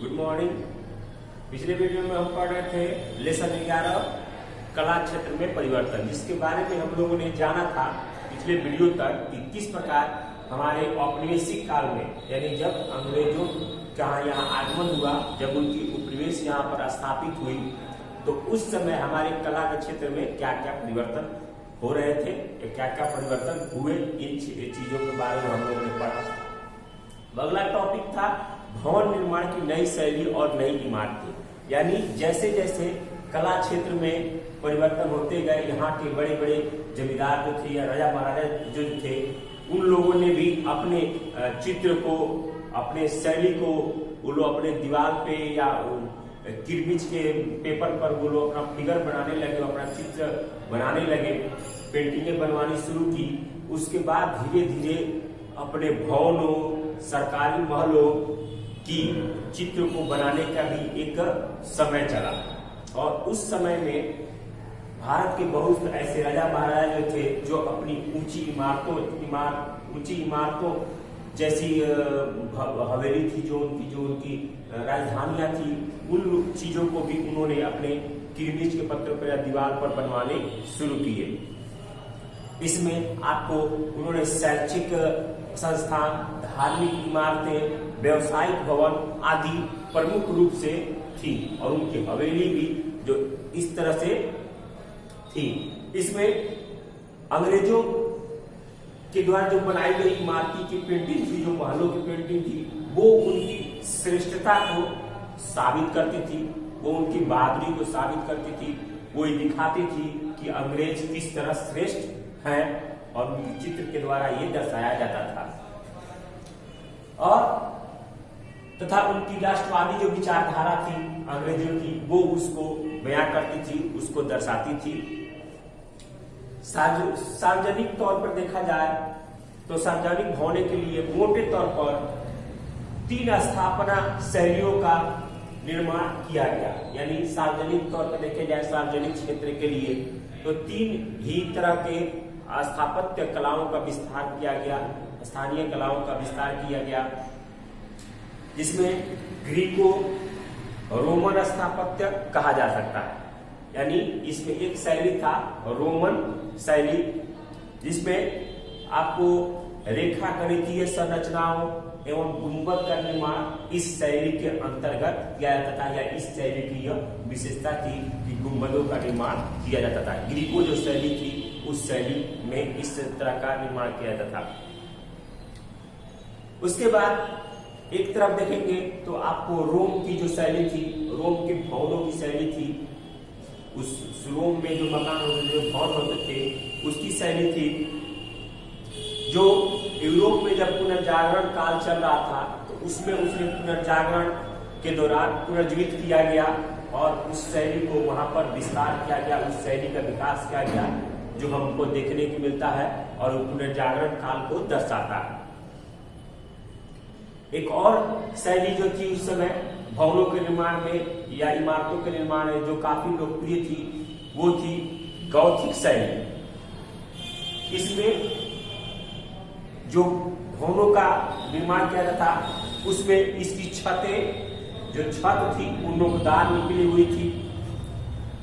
Good morning. पिछले video में हम पढ़ रहे थे लेसन 11 कला क्षेत्र में परिवर्तन, जिसके बारे में हम लोगों ने जाना था पिछले वीडियो तक कि किस प्रकार हमारे औपनिवेशिक काल में, यानी जब अंग्रेजों का यहाँ आगमन हुआ, जब उनकी उपनिवेश यहाँ पर स्थापित हुई, तो उस समय हमारे कला के क्षेत्र में क्या क्या परिवर्तन हो रहे थे, क्या क्या परिवर्तन हुए, इन चीजों के बारे में हम लोगों ने पढ़ा। अगला टॉपिक था भवन निर्माण की नई शैली और नई इमारतें, यानी जैसे जैसे कला क्षेत्र में परिवर्तन होते गए, यहाँ के बड़े बड़े जमींदार जो थे या राजा महाराजा जो थे, उन लोगों ने भी अपने चित्र को, अपने शैली को, वो लोग अपने दीवार पे या किरमिच के पेपर पर वो लोग अपना फिगर बनाने लगे, अपना चित्र बनाने लगे, पेंटिंगें बनवानी शुरू की। उसके बाद धीरे धीरे अपने भवनों, सरकारी महलों की चित्र को बनाने का भी एक समय चला, और उस समय में भारत के बहुत ऐसे राजा महाराजा जो थे, जो अपनी ऊंची इमारतों जैसी हवेली थी, जो उनकी राजधानियां थी, उन चीजों को भी उन्होंने अपने किरमिच के पत्थर पर या दीवार पर बनवाने शुरू किए। इसमें आपको उन्होंने शैक्षिक संस्थान, धार्मिक इमारतें, व्यवसायिक भवन आदि प्रमुख रूप से थी, और उनकी हवेली भी जो इस तरह से थी। इसमें अंग्रेजों के द्वारा जो बनाई गई इमारती की पेंटिंग थी, जो महलों की पेंटिंग थी, वो उनकी श्रेष्ठता को साबित करती थी, वो उनकी बहादुरी को साबित करती थी, वो ये दिखाती थी कि अंग्रेज किस तरह श्रेष्ठ हैं, और उनके चित्र के द्वारा ये दर्शाया जाता था। और तथा उनकी राष्ट्रवादी जो विचारधारा थी अंग्रेजों की, वो उसको बयां करती थी, उसको दर्शाती थी। सार्वजनिक तौर पर देखा जाए तो सार्वजनिक होने के लिए मोटे तौर पर 3 स्थापना शैलियों का निर्माण किया गया, यानी सार्वजनिक तौर पर देखे जाए सार्वजनिक क्षेत्र के लिए तो 3 ही तरह के स्थापत्य कलाओं का विस्तार किया गया, स्थानीय कलाओं का विस्तार किया गया, जिसमें ग्रीको रोमन स्थापत्य कहा जा सकता है। यानी इसमें एक शैली था रोमन शैली, जिसमें आपको रेखा गणितीय संरचनाओं एवं गुंबद का निर्माण इस शैली के अंतर्गत किया जाता था, या इस शैली की यह विशेषता थी कि गुंबदों का निर्माण किया जाता था। ग्रीको जो शैली थी, उस शैली में इस तरह का निर्माण किया जाता था। उसके बाद एक तरफ देखेंगे तो आपको रोम की जो शैली थी, रोम के भवनों की शैली थी, उस रोम में जो मकान होते थे, जो भवन होते थे, उसकी शैली थी, जो यूरोप में जब पुनर्जागरण काल चल रहा था तो उसमें उसने पुनर्जागरण के दौरान पुनर्जीवित किया गया, और उस शैली को वहां पर विस्तार किया गया, उस शैली का विकास किया गया, जो हमको देखने को मिलता है और पुनर्जागरण काल को दर्शाता है। एक और शैली जो थी उस समय भवनों के निर्माण में या इमारतों के निर्माण में जो काफी लोकप्रिय थी, वो थी गॉथिक शैली। इसमें जो भवनों का निर्माण किया जाता था, उसमें इसकी छतें, जो छत थी वो नोकदार निकली हुई थी,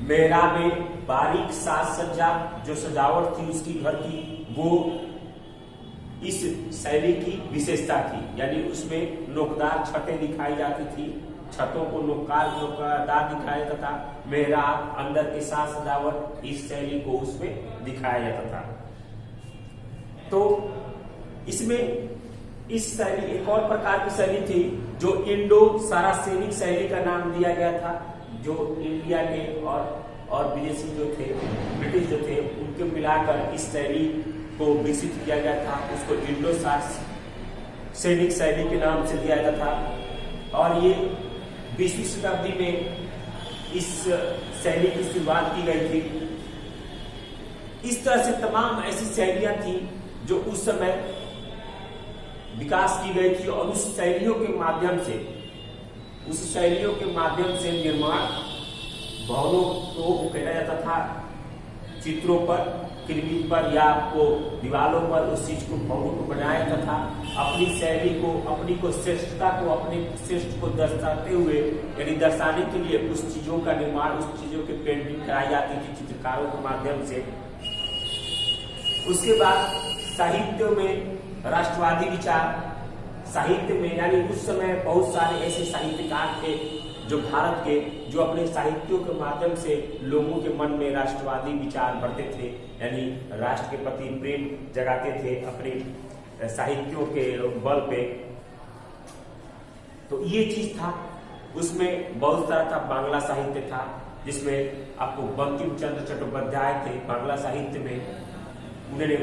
मेहराबें, बारीक साज सज्जा जो सजावट थी उसकी घर की, वो इस शैली की विशेषता थी। यानी उसमें नोकदार छतें दिखाई जाती थी, छतों को नोकदार दिखाया जाता था, मेहराब, अंदर की साज सजावट, इस शैली को उसमें दिखाया जाता था। तो इसमें इस शैली, एक और प्रकार की शैली थी जो इंडो सारासेनिक शैली का नाम दिया गया था, जो इंडिया के और विदेशी जो थे, ब्रिटिश जो थे, उनके मिलाकर इस शैली को विकसित किया गया था। उसको इंडो सारासेनिक शैली के नाम से दिया जाता था, और ये 20वीं शताब्दी में इस शैली की शुरुआत की गई थी। इस तरह से तमाम ऐसी शैलियां थी जो उस समय विकास की गई थी, और उस शैलियों के माध्यम से निर्माण भवनों को किया जाता था, चित्रों पर कृमि पर या आपको दीवारों पर उस चीज को भव्य को बनाया तथा अपनी शैली को, अपनी को श्रेष्ठता को, अपने श्रेष्ठ को दर्शाते हुए यानी दर्शाने के लिए उस चीजों का निर्माण, उस चीजों की पेंटिंग कराई जाती थी चित्रकारों के माध्यम से। उसके बाद साहित्य में राष्ट्रवादी विचार, साहित्य में यानी उस समय बहुत सारे ऐसे साहित्यकार थे जो भारत के, जो अपने साहित्यों के माध्यम से लोगों के मन में राष्ट्रवादी विचार बढ़ते थे, यानी राष्ट्र के प्रति प्रेम जगाते थे अपने साहित्यों के बल पे। तो ये चीज था। उसमें बहुत सारा था बांग्ला साहित्य था, जिसमें आपको बंकिम चंद्र चट्टोपाध्याय थे बांग्ला साहित्य में। उन्होंने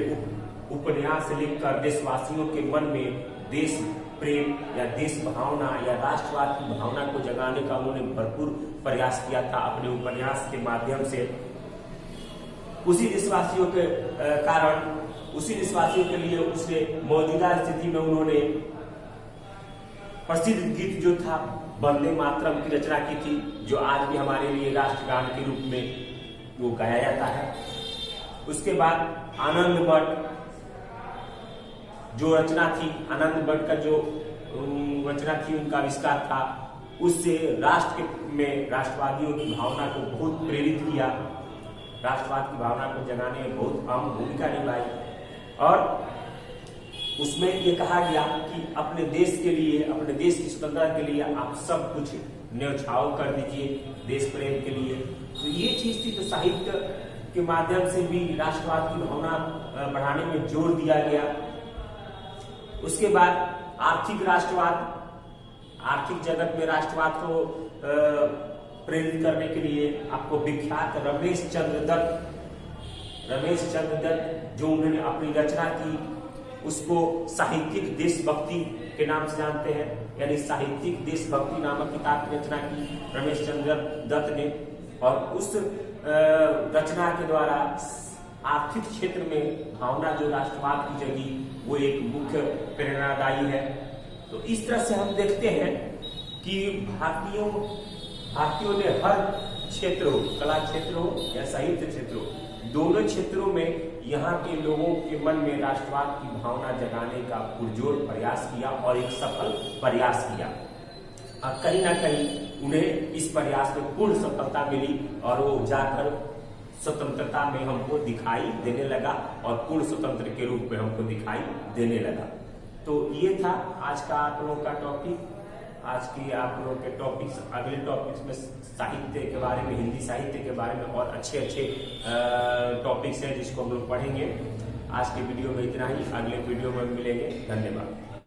उपन्यास लिखकर देशवासियों के मन में देश प्रेम या देश भावना या राष्ट्रवाद की भावना को जगाने का उन्होंने भरपूर प्रयास किया था अपने उपन्यास के माध्यम से। उसी देशवासियों के कारण, उसी देशवासियों के लिए उसने मौजूदा स्थिति में उन्होंने प्रसिद्ध गीत जो था वंदे मातरम की रचना की थी, जो आज भी हमारे लिए राष्ट्रगान के रूप में वो गाया जाता है। उसके बाद आनंद मठ जो रचना थी, आनंद मठ का जो रचना थी, उनका आविष्कार था, उससे राष्ट्र में राष्ट्रवादियों की भावना को बहुत प्रेरित किया, राष्ट्रवाद की भावना को जगाने में बहुत अहम भूमिका निभाई। और उसमें ये कहा गया कि अपने देश के लिए, अपने देश की स्वतंत्रता के लिए आप सब कुछ न्यौछावर कर दीजिए देश प्रेम के लिए। तो ये चीज थी। तो साहित्य के माध्यम से भी राष्ट्रवाद की भावना बढ़ाने में जोर दिया गया। उसके बाद आर्थिक राष्ट्रवाद, आर्थिक जगत में राष्ट्रवाद को प्रेरित करने के लिए आपको विख्यात रमेश चंद्र दत्त जो उन्होंने अपनी रचना की, उसको साहित्यिक देशभक्ति के नाम से जानते हैं, यानी साहित्यिक देशभक्ति नामक किताब की रचना की रमेश चंद्र दत्त ने। और उस रचना के द्वारा आर्थिक क्षेत्र में भावना जो राष्ट्रवाद की जगी, वो एक मुख्य प्रेरणादायी है। तो इस तरह से हम देखते हैं कि भारतीयों ने हर क्षेत्र हो, कला क्षेत्र हो या साहित्य क्षेत्र हो, दोनों क्षेत्रों में यहाँ के लोगों के मन में राष्ट्रवाद की भावना जगाने का पुरजोर प्रयास किया और एक सफल प्रयास किया। और कहीं ना कहीं उन्हें इस प्रयास में पूर्ण सफलता मिली और वो जाकर स्वतंत्रता में हमको दिखाई देने लगा और पूर्ण स्वतंत्र के रूप में हमको दिखाई देने लगा। तो ये था आज का आप लोगों का टॉपिक। आज की आप लोगों के टॉपिक्स, अगले टॉपिक्स में साहित्य के बारे में, हिंदी साहित्य के बारे में और अच्छे टॉपिक्स हैं जिसको हम लोग पढ़ेंगे। आज के वीडियो में इतना ही, अगले वीडियो में मिलेंगे। धन्यवाद।